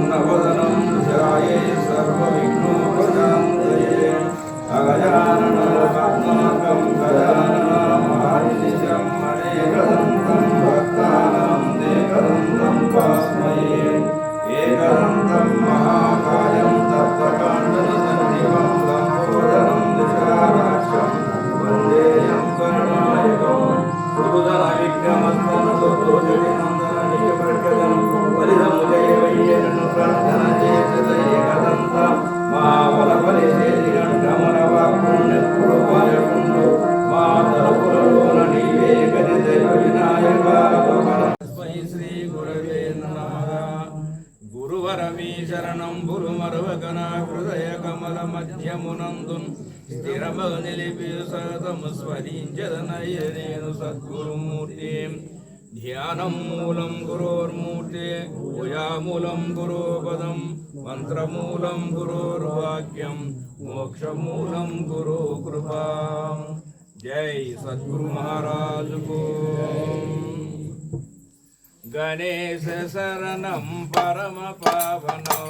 प्रसन्नवदनं ध्याये सर्वविघ्नोपशान्तये अगजाननं पद्मार्कं गजाननमहर्निशम् अनेकदन्तं भक्तानां एकदन्तं तस्मै एकदन्तं महाकायं तप्तकाण्डनिसन्निभं लम्बोदरं दिशाराक्षं वन्देयं करुणायकं सुहृदनविक्रमस्तनसुतोजटिनन्दननिजप्रगदं परिधमुजयवैयनुप्रार्थनचेतदैकदन्तं महाबलबलिशेषिगण्डमलवाक्पुण्यपुरुवायकुण्डो मातरकुललोलनीवेकनिदैवविनायकालोकनं श्री गुरवे नमः गुरुवरमी शरणं गुरुमर्वगना हृदयकमलमध्यमुनन्दुन् स्थिरमनिलिपिसतमस्वरीञ्जदनयनेनु सद्गुरुमूर्तिं ध्यानं मूलं गुरोर्मूर्ते भूयामूलं गुरोपदं मन्त्रमूलं गुरोर्वाक्यं मोक्षमूलं गुरो कृपा। जय सद्गुरु महाराज को। गणेश शरणं परम पावनं